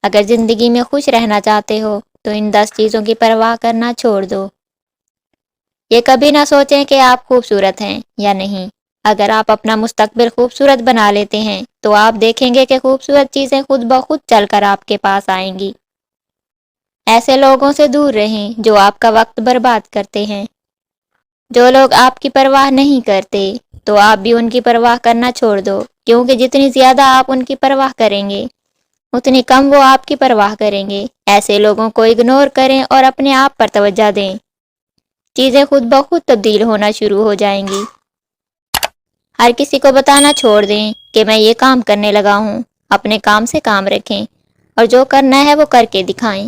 اگر زندگی میں خوش رہنا چاہتے ہو تو ان 10 چیزوں کی پرواہ کرنا چھوڑ دو۔ یہ کبھی نہ سوچیں کہ آپ خوبصورت ہیں یا نہیں۔ اگر آپ اپنا مستقبل خوبصورت بنا لیتے ہیں تو آپ دیکھیں گے کہ خوبصورت چیزیں خود بخود چل کر آپ کے پاس آئیں گی۔ ایسے لوگوں سے دور رہیں جو آپ کا وقت برباد کرتے ہیں۔ جو لوگ آپ کی پرواہ نہیں کرتے تو آپ بھی ان کی پرواہ کرنا چھوڑ دو، کیونکہ جتنی زیادہ آپ ان کی پرواہ کریں گے اتنی کم وہ آپ کی پرواہ کریں گے۔ ایسے لوگوں کو اگنور کریں اور اپنے آپ پر توجہ دیں۔ چیزیں خود بخود تبدیل ہونا شروع ہو جائیں گی۔ ہر کسی کو بتانا چھوڑ دیں کہ میں یہ کام کرنے لگا ہوں۔ اپنے کام سے کام رکھیں اور جو کرنا ہے وہ کر کے دکھائیں۔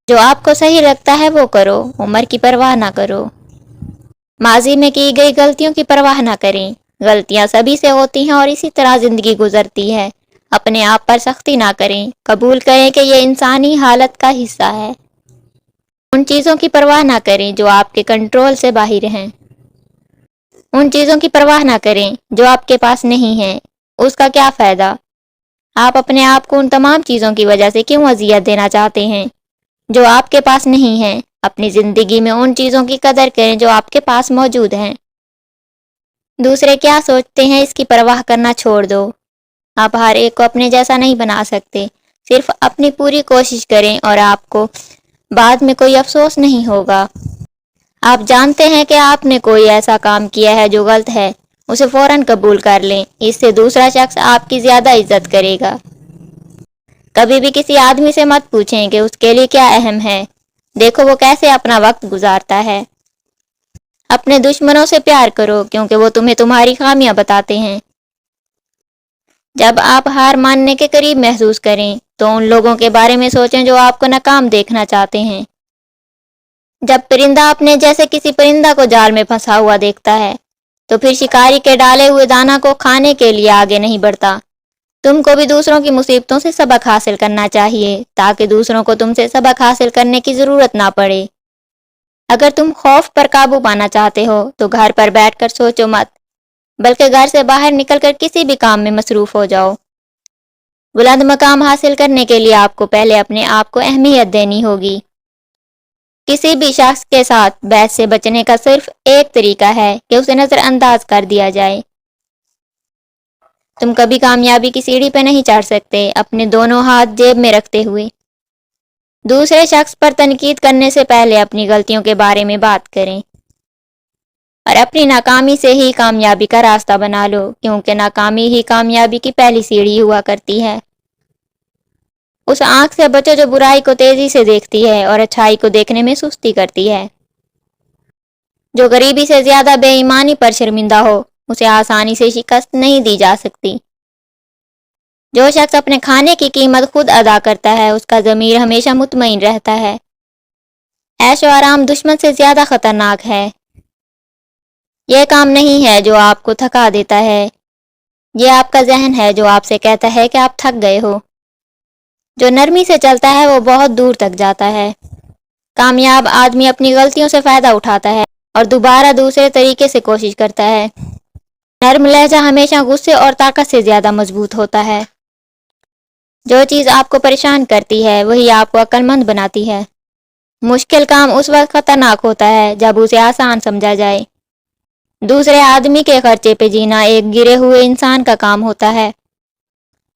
جو آپ کو صحیح لگتا ہے وہ کرو، عمر کی پرواہ نہ کرو۔ ماضی میں کی گئی غلطیوں کی پرواہ نہ کریں۔ غلطیاں سبھی سے ہوتی ہیں اور اسی طرح زندگی گزرتی ہے۔ اپنے آپ پر سختی نہ کریں، قبول کریں کہ یہ انسانی حالت کا حصہ ہے۔ ان چیزوں کی پرواہ نہ کریں جو آپ کے کنٹرول سے باہر ہیں۔ ان چیزوں کی پرواہ نہ کریں جو آپ کے پاس نہیں ہیں، اس کا کیا فائدہ؟ آپ اپنے آپ کو ان تمام چیزوں کی وجہ سے کیوں اذیت دینا چاہتے ہیں جو آپ کے پاس نہیں ہیں؟ اپنی زندگی میں ان چیزوں کی قدر کریں جو آپ کے پاس موجود ہیں۔ دوسرے کیا سوچتے ہیں اس کی پرواہ کرنا چھوڑ دو۔ آپ ہر ایک کو اپنے جیسا نہیں بنا سکتے، صرف اپنی پوری کوشش کریں اور آپ کو بعد میں کوئی افسوس نہیں ہوگا۔ آپ جانتے ہیں کہ آپ نے کوئی ایسا کام کیا ہے جو غلط ہے، اسے فوراً قبول کر لیں، اس سے دوسرا شخص آپ کی زیادہ عزت کرے گا۔ کبھی بھی کسی آدمی سے مت پوچھیں کہ اس کے لیے کیا اہم ہے، دیکھو وہ کیسے اپنا وقت گزارتا ہے۔ اپنے دشمنوں سے پیار کرو کیونکہ وہ تمہیں تمہاری خامیاں بتاتے ہیں۔ جب آپ ہار ماننے کے قریب محسوس کریں تو ان لوگوں کے بارے میں سوچیں جو آپ کو ناکام دیکھنا چاہتے ہیں۔ جب پرندہ اپنے جیسے کسی پرندہ کو جال میں پھنسا ہوا دیکھتا ہے تو پھر شکاری کے ڈالے ہوئے دانہ کو کھانے کے لیے آگے نہیں بڑھتا۔ تم کو بھی دوسروں کی مصیبتوں سے سبق حاصل کرنا چاہیے تاکہ دوسروں کو تم سے سبق حاصل کرنے کی ضرورت نہ پڑے۔ اگر تم خوف پر قابو پانا چاہتے ہو تو گھر پر بیٹھ کر سوچو مت، بلکہ گھر سے باہر نکل کر کسی بھی کام میں مصروف ہو جاؤ۔ بلند مقام حاصل کرنے کے لیے آپ کو پہلے اپنے آپ کو اہمیت دینی ہوگی۔ کسی بھی شخص کے ساتھ بحث سے بچنے کا صرف ایک طریقہ ہے کہ اسے نظر انداز کر دیا جائے۔ تم کبھی کامیابی کی سیڑھی پہ نہیں چڑھ سکتے اپنے دونوں ہاتھ جیب میں رکھتے ہوئے۔ دوسرے شخص پر تنقید کرنے سے پہلے اپنی غلطیوں کے بارے میں بات کریں اور اپنی ناکامی سے ہی کامیابی کا راستہ بنا لو، کیونکہ ناکامی ہی کامیابی کی پہلی سیڑھی ہوا کرتی ہے۔ اس آنکھ سے بچو جو برائی کو تیزی سے دیکھتی ہے اور اچھائی کو دیکھنے میں سستی کرتی ہے۔ جو غریبی سے زیادہ بے ایمانی پر شرمندہ ہو اسے آسانی سے شکست نہیں دی جا سکتی۔ جو شخص اپنے کھانے کی قیمت خود ادا کرتا ہے اس کا ضمیر ہمیشہ مطمئن رہتا ہے۔ عیش و آرام دشمن سے زیادہ خطرناک ہے۔ یہ کام نہیں ہے جو آپ کو تھکا دیتا ہے، یہ آپ کا ذہن ہے جو آپ سے کہتا ہے کہ آپ تھک گئے ہو۔ جو نرمی سے چلتا ہے وہ بہت دور تک جاتا ہے۔ کامیاب آدمی اپنی غلطیوں سے فائدہ اٹھاتا ہے اور دوبارہ دوسرے طریقے سے کوشش کرتا ہے۔ نرم لہجہ ہمیشہ غصے اور طاقت سے زیادہ مضبوط ہوتا ہے۔ جو چیز آپ کو پریشان کرتی ہے وہی آپ کو عقل مند بناتی ہے۔ مشکل کام اس وقت خطرناک ہوتا ہے جب اسے آسان سمجھا جائے۔ دوسرے آدمی کے خرچے پہ جینا ایک گرے ہوئے انسان کا کام ہوتا ہے۔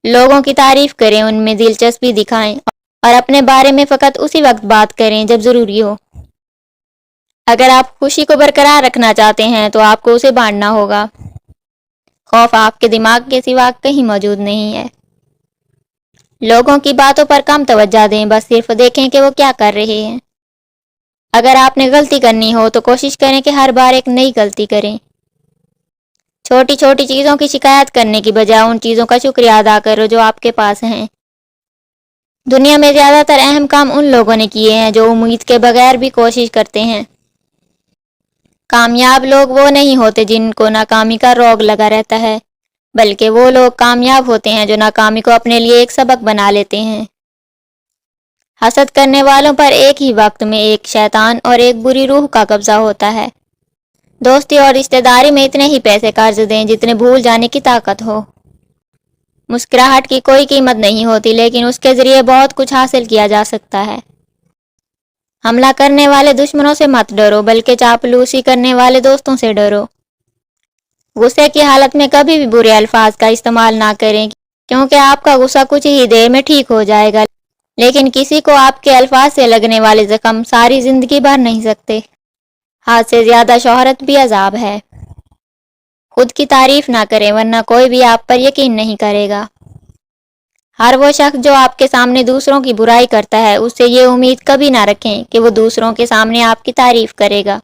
لوگوں کی تعریف کریں، ان میں دلچسپی دکھائیں اور اپنے بارے میں فقط اسی وقت بات کریں جب ضروری ہو۔ اگر آپ خوشی کو برقرار رکھنا چاہتے ہیں تو آپ کو اسے بانٹنا ہوگا۔ خوف آپ کے دماغ کے سوا کہیں موجود نہیں ہے۔ لوگوں کی باتوں پر کم توجہ دیں، بس صرف دیکھیں کہ وہ کیا کر رہے ہیں۔ اگر آپ نے غلطی کرنی ہو تو کوشش کریں کہ ہر بار ایک نئی غلطی کریں۔ چھوٹی چھوٹی چیزوں کی شکایت کرنے کی بجائے ان چیزوں کا شکریہ ادا کرو جو آپ کے پاس ہیں۔ دنیا میں زیادہ تر اہم کام ان لوگوں نے کیے ہیں جو امید کے بغیر بھی کوشش کرتے ہیں۔ کامیاب لوگ وہ نہیں ہوتے جن کو ناکامی کا روگ لگا رہتا ہے، بلکہ وہ لوگ کامیاب ہوتے ہیں جو ناکامی کو اپنے لیے ایک سبق بنا لیتے ہیں۔ حسد کرنے والوں پر ایک ہی وقت میں ایک شیطان اور ایک بری روح کا قبضہ ہوتا ہے۔ دوستی اور رشتہ داری میں اتنے ہی پیسے قرض دیں جتنے بھول جانے کی طاقت ہو۔ مسکراہٹ کی کوئی قیمت نہیں ہوتی، لیکن اس کے ذریعے بہت کچھ حاصل کیا جا سکتا ہے۔ حملہ کرنے والے دشمنوں سے مت ڈرو، بلکہ چاپلوسی کرنے والے دوستوں سے ڈرو۔ غصے کی حالت میں کبھی بھی برے الفاظ کا استعمال نہ کریں، کیونکہ آپ کا غصہ کچھ ہی دیر میں ٹھیک ہو جائے گا، لیکن کسی کو آپ کے الفاظ سے لگنے والے زخم ساری زندگی بھر نہیں سکتے۔ حد سے زیادہ شہرت بھی عذاب ہے۔ خود کی تعریف نہ کریں، ورنہ کوئی بھی آپ پر یقین نہیں کرے گا۔ ہر وہ شخص جو آپ کے سامنے دوسروں کی برائی کرتا ہے، اس سے یہ امید کبھی نہ رکھیں کہ وہ دوسروں کے سامنے آپ کی تعریف کرے گا۔